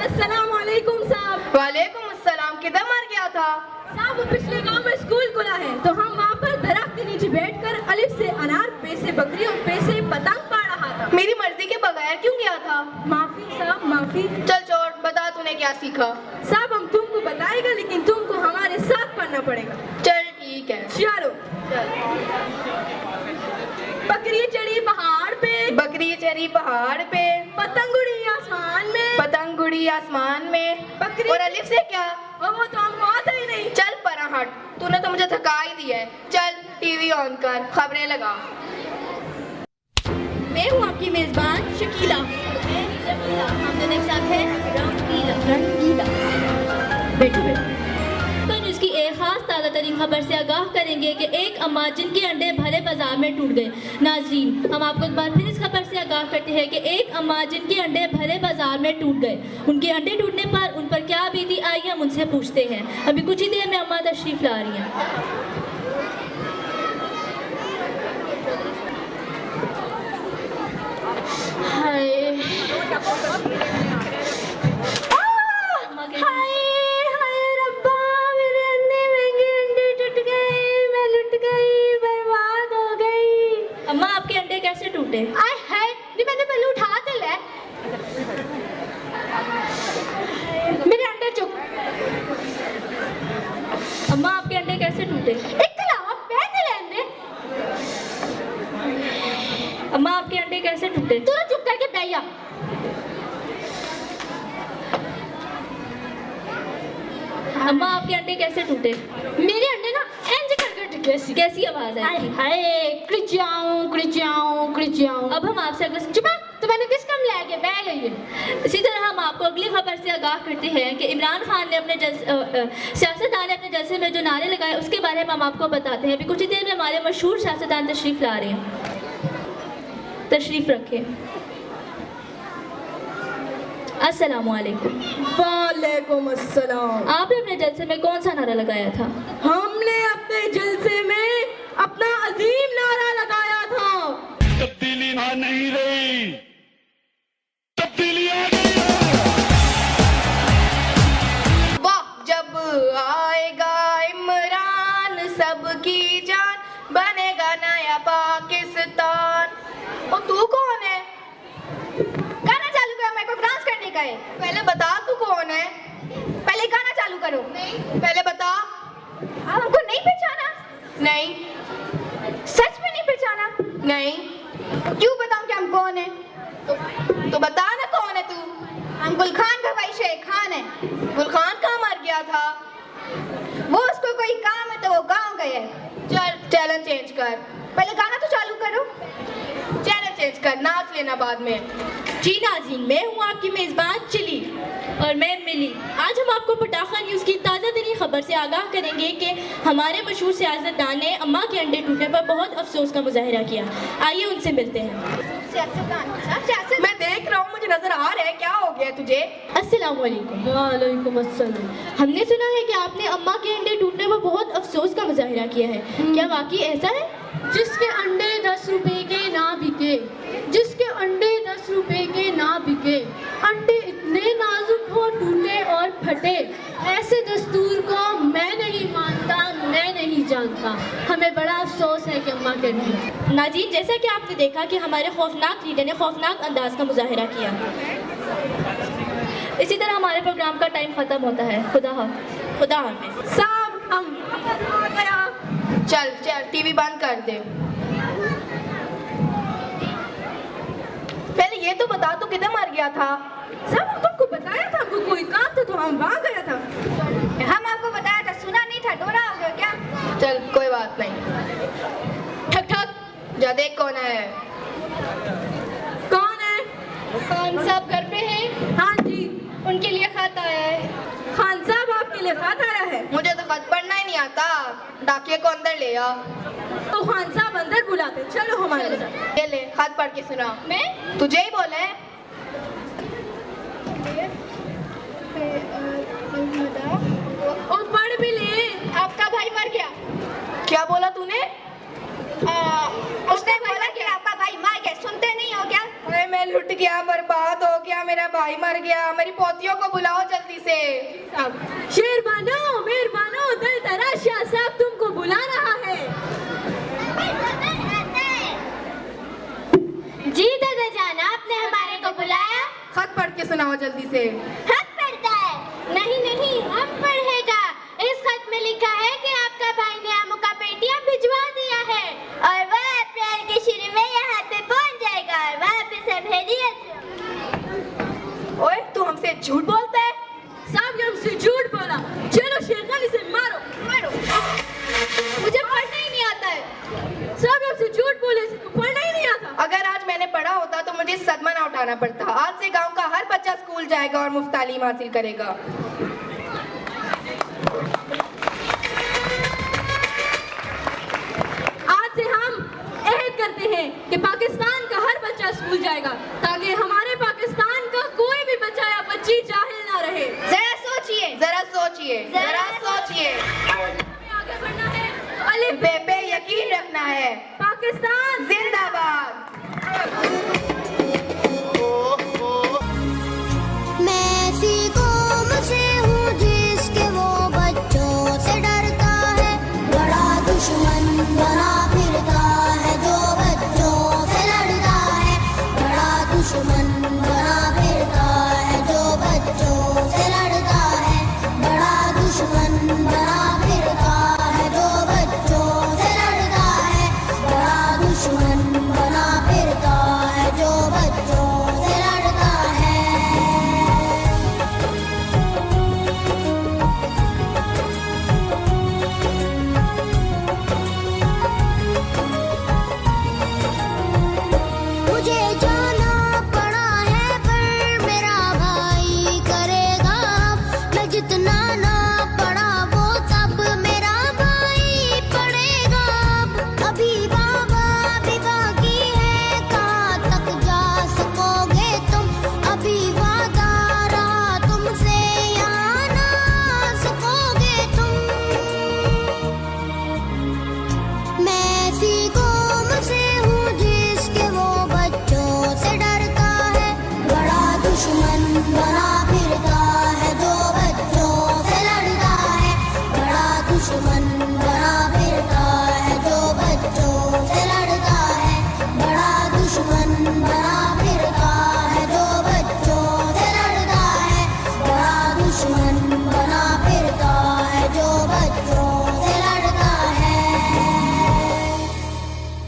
अस्सलाम वालेकुम साहब। वालेकुम अस्सलाम। किधर मर गया था? साहब वो पिछले गांव में स्कूल खुला है तो हम वहाँ पर दरख्त के नीचे बैठकर अलिफ से अनार, पे से बकरी और पे से पतंग पढ़ रहा था। मेरी मर्जी के बगैर क्यों गया था? माफी साहब, माफी। चल छोड़, बता तूने क्या सीखा। साहब हम तुमको बताएगा लेकिन तुमको हमारे साथ पढ़ना पड़ेगा। चल ठीक है। चलो। बकरी चढ़ी पहाड़ पे, बकरी चढ़ी पहाड़ पे, पतंग उड़ी आसमान में, पतंग उड़ी आसमान में, बकरी। और अलिफ से क्या? और वो तो हमको आता ही नहीं। चल परा हट, तूने तो मुझे थका ही दिया है। चल टीवी ऑन कर, खबरें लगा। मैं हूँ आपकी मेजबान शकीला। हम एक साथ हैं रंगीला। बैठो बैठो। उसकी एक खास ताज़ा तरीन खबर से आगाह करेंगे कि एक अम्मा जिनके अंडे भरे बाजार में टूट गए। नाजरीन, हम आपको एक बार फिर इस खबर से आगाह करते हैं कि एक अम्मा जिनके अंडे भरे बाजार में टूट गए, उनके अंडे टूटने पर उन पर क्या बीती, आइए हम उनसे पूछते हैं। अभी कुछ ही देर में अम्मा तशरीफ ला रही हैं। अम्मा आपके अंडे कैसे टूटे? आय हाय, नहीं मैंने पहले उठा तो ले। मेरे अंडे चुप। अम्मा आपके अंडे कैसे टूटे? इकलावा पैदल अंडे। अम्मा आपके अंडे कैसे टूटे? तू चुप करके बैठ जा। अम्मा आपके अंडे कैसे टूटे? मेरे अंडे ना इंज करके टूटे। कैसी आवाज है? हाय हाय, क्रिचाऊं। अब हम आपसे अगले चुप। तो मैंने किस काम लेके बैठ गई है। इसी तरह हम आपको अगली खबर से आगाह करते हैं कि इमरान खान ने अपने सियासतदान ने अपने जलसे में जो नारे लगाए उसके बारे में हम आपको बताते हैं। अभी कुछ ही देर में हमारे मशहूर सियासतदान तशरीफ ला रहे हैं। तशरीफ रखें। अस्सलामुअलैकुम। वालेकुम अस्सलाम। आपने अपने जलसे में कौन सा नारा लगाया था? हमने अपने जलसे में अपना अजीम नारा लगाया था। तब्दीली आ नहीं रही, तब्दीली आ गई है। वाह, जब आएगा इमरान सबकी जान, बनेगा नया पाकिस्तान। और तू कौन है? गाना चालू करो, मेरे को डांस करने का है। पहले बता तू कौन है। पहले गाना चालू करो। नहीं, पहले बता। आप हमको नहीं पहचाना? नहीं। सच में नहीं पहचाना? नहीं। क्यों बताऊं कि हम कौन है? तो बता ना कौन है तू। हम गुलखान का भाई शेख खान है। गुलखान कहाँ मर गया था? वो उसको कोई काम है तो वो गाँव गए। चल चैलेंज चेंज कर, पहले गाना तो चालू करो। चैलेंज चेंज कर, नाच लेना बाद में। जी नाज़रीन, मैं हूँ आपकी मेज़बान चिली। और मैं मिली। आज हम आपको पटाखा न्यूज़ की ताज़ा तरीन खबर से आगाह करेंगे कि हमारे मशहूर सियासतदान ने अम्मा के अंडे टूटने पर बहुत अफसोस का मुजाहिरा किया। आइए उनसे मिलते हैं। सियासत मैं देख रहा हूँ, मुझे नजर आ रहा है। क्या हो गया तुझे? अस्सलाम वालेकुम। वालेकुम अस्सलाम। हमने सुना है कि आपने अम्मा के अंडे टूटने पर बहुत अफसोस का मुजाहिरा किया है। क्या वाकई ऐसा है? जिसके अंडे 10 रुपए के ना बिके, जिसके अंडे 10 रुपए के ना बिके, अंडे इतने नाजुक हो टूटे और फटे, ऐसे दस्तूर को मैं नहीं मानता, मैं नहीं जानता। हमें बड़ा अफसोस है कि अम्मा के अंडे। नाज़रीन, जैसा कि आपने देखा कि हमारे खौफनाक लीडर ने खौफनाक अंदाज का मुजाहिरा किया। इसी तरह हमारे प्रोग्राम का टाइम खत्म होता है। खुदा हाफिज़। साहब हम आ गया। चल चल टीवी बंद कर दे। पहले ये तो बता तू किधर मर गया था? साहब हम तुमको बताया था, हमको कोई काम था तो हम वहाँ गया था। हम आपको बताया था, सुना नहीं था? डोरा हो गया क्या? चल कोई बात नहीं। ठक ठक, जा देख कौन है। कौन है? खान साहब घर पे हैं? हाँ जी। उनके लिए खत आया है। खान साहब आपके लिए खत आया है? मुझे तो खत पढ़ना ही नहीं आता। डाकिए को अंदर ले आ। तो खान साहब अंदर बुलाते, चलो हमारे साथ। ये ले खत पढ़ के सुना। मैं तुझे ही बोले। और पढ़ भी ले। आपका भाई मर गया। क्या बोला तूने? उसने बोला कि आपका भाई मर गया। सुनते नहीं हो क्या? अरे मैं लुट गया, बर्बाद हो गया, मेरा भाई मर गया, मेरी पोतियों को बुलाओ जल्दी से। शेरबानो, मेहरबानो, दिल तराशा साहब तुमको बुला रहा है। जी दादा जान, आपने हमारे को बुलाया? खत पढ़ के सुनाओ जल्दी से। खत पढ़ता है? नहीं नहीं, हम पढ़ेगा। इस खत में लिखा है कि आपका भाई ने आमों का पेटियां भिजवा दिया है और वह अप्रैल के शुरू में यहाँ पे पहुँच जाएगा और वहाँ पे सब हैरियत। ओए तू हमसे झूठ बोलता है? साहब ये हमसे झूठ बोला। चलो शेरखान इसे मारो। मारो। मुझे पढ़ना ही नहीं आता है। साहब ये हमसे झूठ बोले, इसको पढ़ना ही नहीं आता। अगर आज मैंने पढ़ा होता तो मुझे सदमा ना उठाना पड़ता। आज से गांव का हर बच्चा स्कूल जाएगा और मुफ्त तालीम हासिल करेगा। आज से हम अहद करते हैं कि पाकिस्तान का हर बच्चा स्कूल जाएगा ताकि हमारे पाकिस्तान का कोई भी बच्चा या बच्ची जाहिल ना रहे। जरा सोचिए, जरा सोचिए, जरा सोचिए। आगे बढ़ना है तो अलिफ बे पे यकीन रखना है। पाकिस्तान